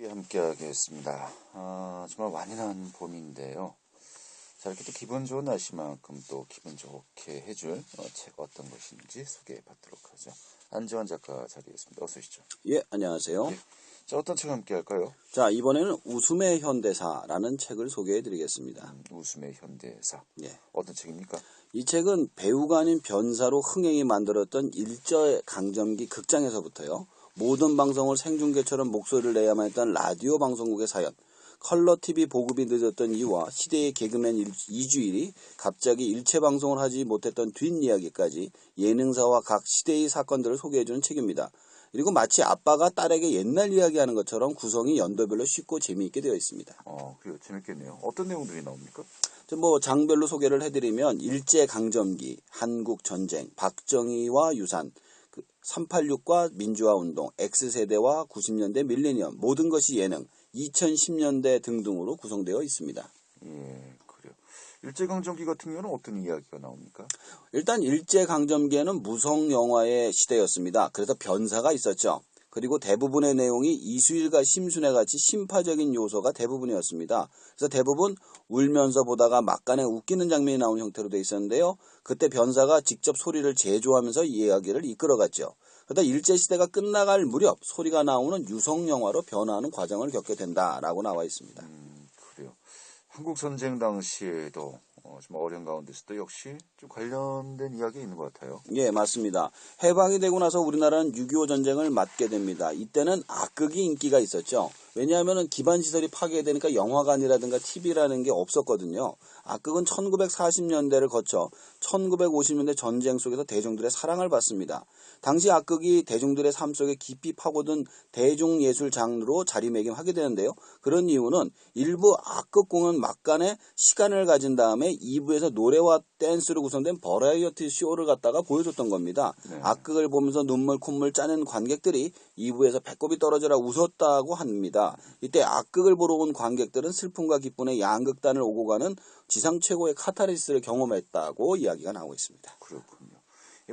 함께 하겠습니다. 정말 완연한 봄인데요. 자, 이렇게 또 기분 좋은 날씨만큼 또 기분 좋게 해줄 책 어떤 것인지 소개해 받도록 하죠. 안지원 작가 자리에 있습니다. 어서 오시죠. 예, 안녕하세요. 예. 자, 어떤 책 함께 할까요? 자, 이번에는 웃음의 현대사라는 책을 소개해 드리겠습니다. 웃음의 현대사. 예. 어떤 책입니까? 이 책은 배우가 아닌 변사로 흥행이 만들었던 일제강점기 극장에서부터요. 모든 방송을 생중계처럼 목소리를 내야만 했던 라디오 방송국의 사연, 컬러 TV 보급이 늦었던 이유와 시대의 개그맨 이주일이 갑자기 일체 방송을 하지 못했던 뒷이야기까지 예능사와 각 시대의 사건들을 소개해주는 책입니다. 그리고 마치 아빠가 딸에게 옛날 이야기하는 것처럼 구성이 연도별로 쉽고 재미있게 되어 있습니다. 그래요. 재밌겠네요. 어떤 내용들이 나옵니까? 장별로 소개를 해드리면 일제강점기, 한국전쟁, 박정희와 유산, 386과 민주화운동, X세대와 90년대 밀레니엄, 모든 것이 예능, 2010년대 등등으로 구성되어 있습니다. 예, 그래요. 일제강점기 같은 경우는 어떤 이야기가 나옵니까? 일단 일제강점기에는 무성영화의 시대였습니다. 그래서 변사가 있었죠. 그리고 대부분의 내용이 이수일과 심순애 같이 심파적인 요소가 대부분이었습니다. 그래서 대부분 울면서 보다가 막간에 웃기는 장면이 나오는 형태로 되어 있었는데요. 그때 변사가 직접 소리를 제조하면서 이야기를 이끌어갔죠. 그러다 일제시대가 끝나갈 무렵 소리가 나오는 유성영화로 변화하는 과정을 겪게 된다라고 나와 있습니다. 그래요. 한국전쟁 당시에도 좀 어려운 가운데서도 역시 좀 관련된 이야기가 있는 것 같아요. 예, 맞습니다. 해방이 되고 나서 우리나라는 6.25 전쟁을 맞게 됩니다. 이때는 악극이 인기가 있었죠. 왜냐하면 기반시설이 파괴되니까 영화관이라든가 TV라는 게 없었거든요. 악극은 1940년대를 거쳐 1950년대 전쟁 속에서 대중들의 사랑을 받습니다. 당시 악극이 대중들의 삶 속에 깊이 파고든 대중예술 장르로 자리매김하게 되는데요. 그런 이유는 일부 악극 공연 막간에 시간을 가진 다음에 2부에서 노래와 댄스로 구성된 버라이어티 쇼를 갖다가 보여줬던 겁니다. 네. 악극을 보면서 눈물 콧물 짜는 관객들이 2부에서 배꼽이 떨어져라 웃었다고 합니다. 이때 악극을 보러 온 관객들은 슬픔과 기쁨의 양극단을 오고 가는 지상 최고의 카타르시스를 경험했다고 이야기가 나오고 있습니다. 그렇군요.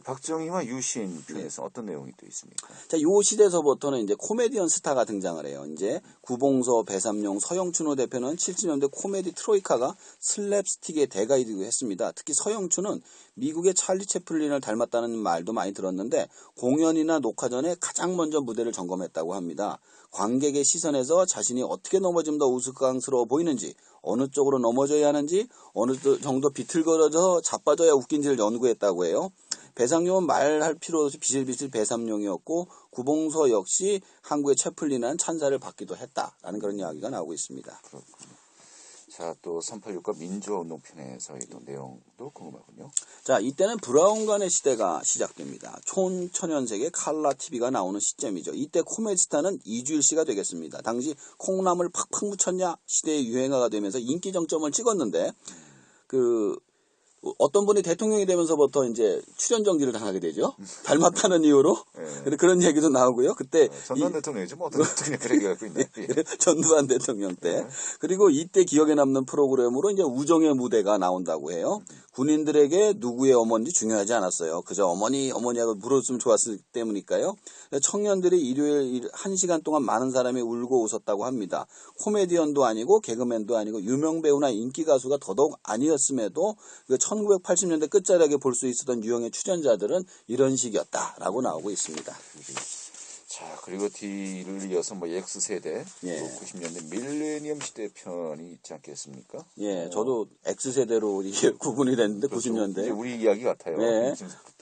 박정희와 유신 편에서 어떤 내용이 또 있습니까? 자, 요 시대에서부터는 이제 코미디언 스타가 등장을 해요. 이제 구봉서, 배삼룡, 서영춘호 대표는 70년대 코미디 트로이카가 슬랩스틱의 대가이기도 했습니다. 특히 서영춘은 미국의 찰리 채플린을 닮았다는 말도 많이 들었는데 공연이나 녹화 전에 가장 먼저 무대를 점검했다고 합니다. 관객의 시선에서 자신이 어떻게 넘어지면 더 우스꽝스러워 보이는지, 어느 쪽으로 넘어져야 하는지, 어느 정도 비틀거려져 자빠져야 웃긴지를 연구했다고 해요. 배상룡은 말할 필요 없이 비실비실 배삼룡이었고 구봉서 역시 한국의 채플린한 찬사를 받기도 했다라는 그런 이야기가 나오고 있습니다. 그렇군요. 자, 또 386과 민주화운동 편에서의 또 내용도 궁금하군요. 자, 이때는 브라운관의 시대가 시작됩니다. 촌천연색의 칼라 TV가 나오는 시점이죠. 이때 코미디 스타는 이주일 씨가 되겠습니다. 당시 콩나물 팍팍 묻혔냐 시대의 유행어가 되면서 인기 정점을 찍었는데 어떤 분이 대통령이 되면서부터 이제 출연 정지를 당하게 되죠. 닮았다는 이유로. 네. 그런 얘기도 나오고요. 그때 전두환 대통령이죠. 뭐 어떤 대통령 그런 얘기가 있네. 전두환 대통령 때. 네. 그리고 이때 기억에 남는 프로그램으로 이제 우정의 무대가 나온다고 해요. 군인들에게 누구의 어머니인지 중요하지 않았어요. 그저 어머니하고 물었으면 좋았을 때문일까요? 청년들이 일요일 1시간 동안 많은 사람이 울고 웃었다고 합니다. 코미디언도 아니고 개그맨도 아니고 유명 배우나 인기 가수가 더더욱 아니었음에도 1980년대 끝자락에 볼 수 있었던 유형의 출연자들은 이런 식이었다라고 나오고 있습니다. 자, 그리고 뒤를 이어서 X세대, 예. 90년대 밀레니엄 시대 편이 있지 않겠습니까? 예, 저도 X세대로 이게 구분이 됐는데, 그렇죠. 90년대. 이제 우리 이야기 같아요. 네.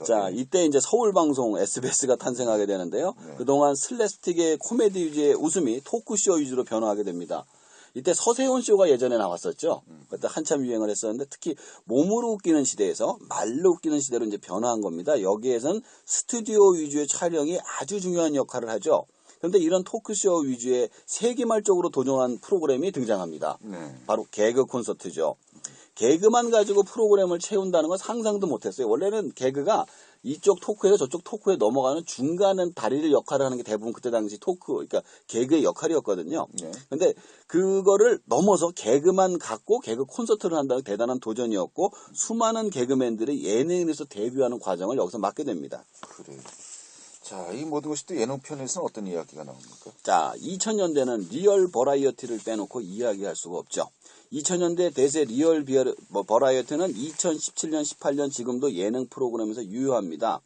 자, 이때 이제 서울방송 SBS가 탄생하게 되는데요. 네. 그동안 슬랩스틱의 코미디 위주의 웃음이 토크쇼 위주로 변화하게 됩니다. 이때 서세훈 쇼가 예전에 나왔었죠. 그때 한참 유행을 했었는데 특히 몸으로 웃기는 시대에서 말로 웃기는 시대로 이제 변화한 겁니다. 여기에선 스튜디오 위주의 촬영이 아주 중요한 역할을 하죠. 그런데 이런 토크쇼 위주의 세기말적으로 도전한 프로그램이 등장합니다. 네. 바로 개그 콘서트죠. 개그만 가지고 프로그램을 채운다는 건 상상도 못했어요. 원래는 개그가 이쪽 토크에서 저쪽 토크에 넘어가는 중간은 다리를 역할을 하는 게 대부분 그때 당시 그러니까 개그의 역할이었거든요. 근데 그거를 넘어서 개그만 갖고 개그 콘서트를 한다는 대단한 도전이었고 수많은 개그맨들이 예능에서 데뷔하는 과정을 여기서 맡게 됩니다. 그래요. 자, 이 모든 것이 또 예능편에서는 어떤 이야기가 나옵니까? 자, 2000년대는 리얼 버라이어티를 빼놓고 이야기할 수가 없죠. 2000년대 대세 리얼 버라이어티는 2017년, 18년 지금도 예능 프로그램에서 유효합니다.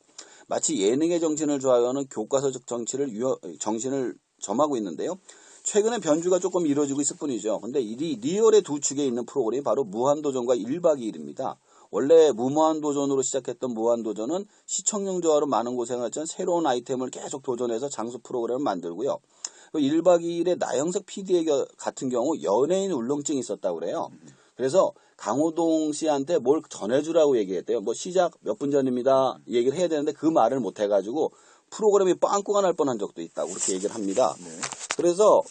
마치 예능의 정신을 좌우하는 교과서적 정신을 점하고 있는데요. 최근에 변주가 조금 이루어지고 있을 뿐이죠. 근데 이 리얼의 두 축에 있는 프로그램이 바로 무한도전과 1박 2일입니다. 원래 무한도전으로 시작했던 무한도전은 시청률 저하로 많은 고생을 했지만 새로운 아이템을 계속 도전해서 장수 프로그램을 만들고요. 1박 2일의 나영석 PD 같은 경우 연예인 울렁증이 있었다고 그래요. 그래서 강호동 씨한테 뭘 전해주라고 얘기했대요. 뭐 시작 몇 분 전입니다. 얘기를 해야 되는데 그 말을 못 해가지고 프로그램이 빵꾸가 날 뻔한 적도 있다고 그렇게 얘기를 합니다. 네. 그래서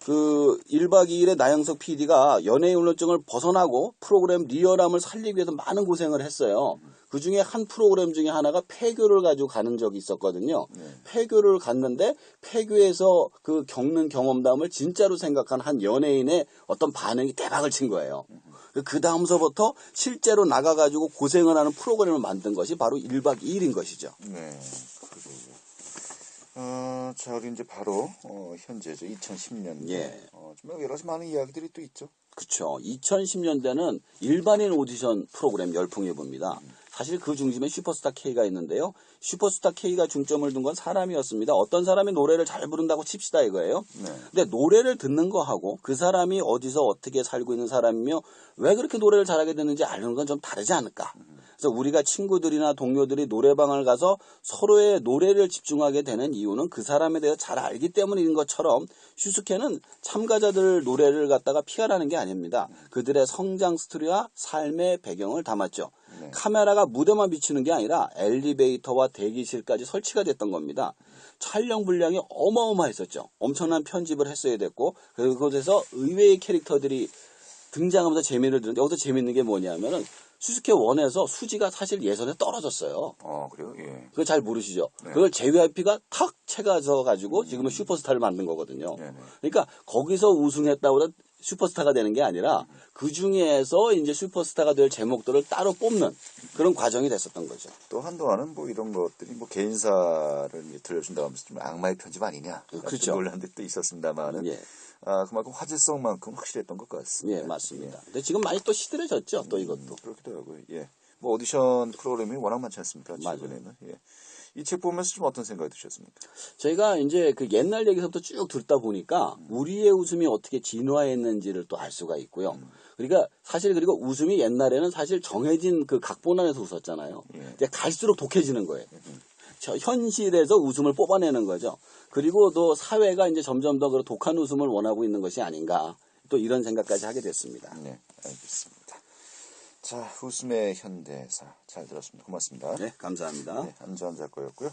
그 1박 2일의 나영석 PD가 연예인 울렁증을 벗어나고 프로그램 리얼함을 살리기 위해서 많은 고생을 했어요. 그 중에 한 프로그램 중에 하나가 폐교를 가지고 가는 적이 있었거든요. 네. 폐교를 갔는데 폐교에서 그 겪는 경험담을 진짜로 생각한 한 연예인의 어떤 반응이 대박을 친 거예요. 그 다음서부터 실제로 나가가지고 고생을 하는 프로그램을 만든 것이 바로 1박 2일인 것이죠. 네. 그러게요. 자, 우리 이제 바로 현재죠. 2010년대. 예. 좀 여러 가지 많은 이야기들이 또 있죠. 그쵸. 2010년대는 일반인 오디션 프로그램 열풍이 봅니다. 사실 그 중심에 슈퍼스타 K가 있는데요. 슈퍼스타 K가 중점을 둔 건 사람이었습니다. 어떤 사람이 노래를 잘 부른다고 칩시다 이거예요. 네. 근데 노래를 듣는 거하고 그 사람이 어디서 어떻게 살고 있는 사람이며 왜 그렇게 노래를 잘하게 됐는지 아는 건 좀 다르지 않을까. 그래서 우리가 친구들이나 동료들이 노래방을 가서 서로의 노래를 집중하게 되는 이유는 그 사람에 대해서 잘 알기 때문인 것처럼 슈스케는 참가자들 노래를 갖다가 피하라는 게 아닙니다. 그들의 성장 스토리와 삶의 배경을 담았죠. 네. 카메라가 무대만 비추는 게 아니라 엘리베이터와 대기실까지 설치가 됐던 겁니다. 촬영 분량이 어마어마했었죠. 엄청난 편집을 했어야 됐고 그곳에서 의외의 캐릭터들이 등장하면서 재미를 드는데 여기서 재밌는 게 뭐냐면은 슈스케 1에서 수지가 사실 예선에 떨어졌어요. 그래요? 예. 그걸 잘 모르시죠? 네. 그걸 JYP가 탁 채가져 가지고 지금은 슈퍼스타를 만든 거거든요. 네네. 그러니까 거기서 우승했다고 슈퍼스타가 되는 게 아니라 그 중에서 이제 슈퍼스타가 될 제목들을 따로 뽑는 그런 과정이 됐었던 거죠. 또 한동안은 뭐 이런 것들이 뭐 개인사를 들려준다고 하면서 좀 악마의 편집 아니냐. 그렇죠. 논란들이 또 있었습니다만은. 예. 그만큼 화제성만큼 확실했던 것 같습니다. 예, 맞습니다. 근데 지금 많이 또 시들해졌죠, 또 이것도. 그렇기도 하고요. 예. 뭐 오디션 프로그램이 워낙 많지 않습니까? 맞아요. 최근에는. 예. 이 책 보면서 좀 어떤 생각이 드셨습니까? 저희가 이제 그 옛날 얘기서부터 쭉 듣다 보니까 우리의 웃음이 어떻게 진화했는지를 또 알 수가 있고요. 그러니까 사실 그리고 웃음이 옛날에는 사실 정해진 그 각본 안에서 웃었잖아요. 예. 이제 갈수록 독해지는 거예요. 현실에서 웃음을 뽑아내는 거죠. 그리고 또 사회가 이제 점점 더 그런 독한 웃음을 원하고 있는 것이 아닌가. 또 이런 생각까지 하게 됐습니다. 네, 알겠습니다. 자, 웃음의 현대사 잘 들었습니다. 고맙습니다. 네, 감사합니다. 네, 안전 작가였고요.